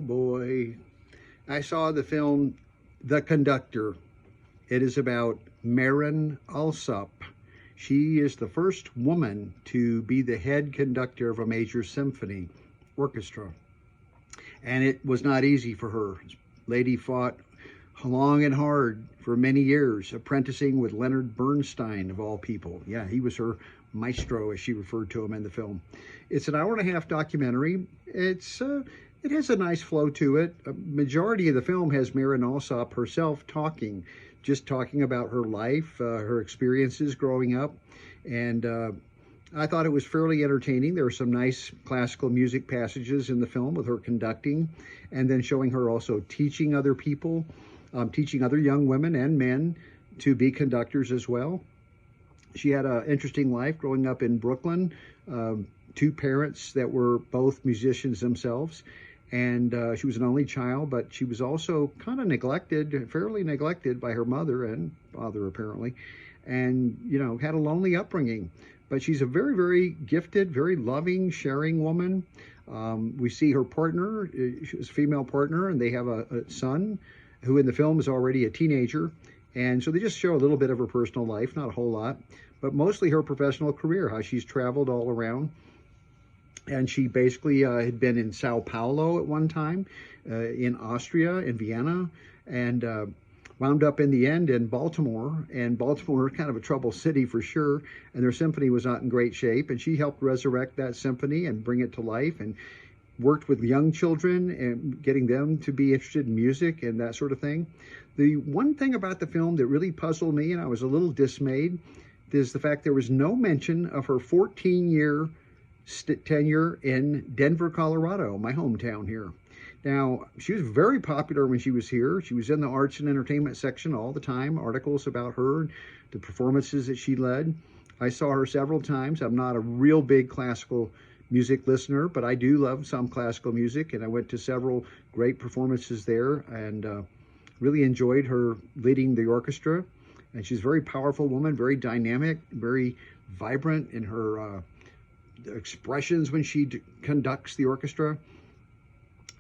Boy, I saw the film The Conductor. It is about Marin Alsop. She is the first woman to be the head conductor of a major symphony orchestra. And it was not easy for her. Lady fought long and hard for many years, apprenticing with Leonard Bernstein, of all people. Yeah, he was her maestro, as she referred to him in the film. It's an hour and a half documentary. It has a nice flow to it. A majority of the film has Marin Alsop herself just talking about her life, her experiences growing up. And I thought it was fairly entertaining. There were some nice classical music passages in the film with her conducting, and then showing her also teaching other people, teaching other young women and men to be conductors as well. She had an interesting life growing up in Brooklyn, two parents that were both musicians themselves. And she was an only child, but she was also kind of neglected, fairly neglected by her mother and father, apparently, and, had a lonely upbringing. But she's a very, very gifted, very loving, sharing woman. We see her partner, she's a female partner, and they have a son who in the film is already a teenager. And so they just show a little bit of her personal life, not a whole lot, but mostly her professional career, how she's traveled all around. And she basically had been in Sao Paulo at one time, in Austria, in Vienna, and wound up in the end in Baltimore. And Baltimore, kind of a troubled city for sure, and their symphony was not in great shape. And she helped resurrect that symphony and bring it to life, and worked with young children and getting them to be interested in music and that sort of thing. The one thing about the film that really puzzled me, and I was a little dismayed, is the fact there was no mention of her 14-year tenure in Denver, Colorado, my hometown here. Now, she was very popular when she was here. She was in the arts and entertainment section all the time, articles about her, the performances that she led. I saw her several times. I'm not a real big classical music listener, but I do love some classical music, and I went to several great performances there, and really enjoyed her leading the orchestra. And she's a very powerful woman, very dynamic, very vibrant in her expressions when she conducts the orchestra.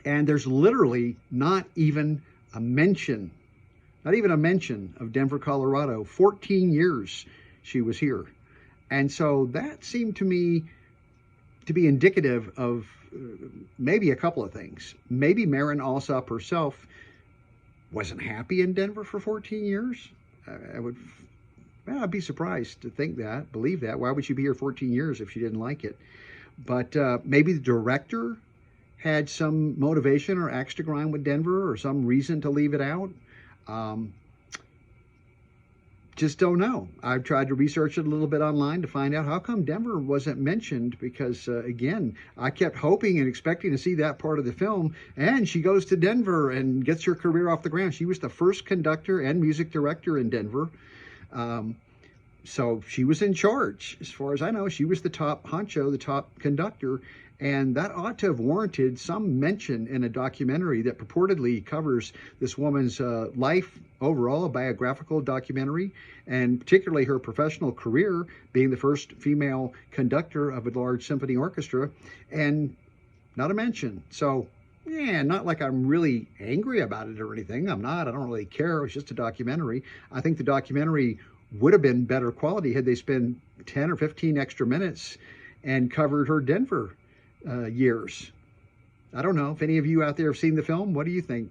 And there's literally not even a mention of Denver, Colorado. 14 years she was here. And so that seemed to me to be indicative of maybe a couple of things. Maybe Marin Alsop herself wasn't happy in Denver for 14 years. I'd be surprised to believe that. Why would she be here 14 years if she didn't like it? But maybe the director had some motivation or axe to grind with Denver, or some reason to leave it out. Just don't know. I've tried to research it a little bit online to find out how come Denver wasn't mentioned, because again, I kept hoping and expecting to see that part of the film, and she goes to Denver and gets her career off the ground. She was the first conductor and music director in Denver. So she was in charge. As far as I know, she was the top honcho, the top conductor, and that ought to have warranted some mention in a documentary that purportedly covers this woman's life overall, a biographical documentary, and particularly her professional career, being the first female conductor of a large symphony orchestra, and not a mention. So, yeah, not like I'm really angry about it or anything. I'm not. I don't really care. It's just a documentary. I think the documentary would have been better quality had they spent 10 or 15 extra minutes and covered her Denver years. I don't know if any of you out there have seen the film. What do you think?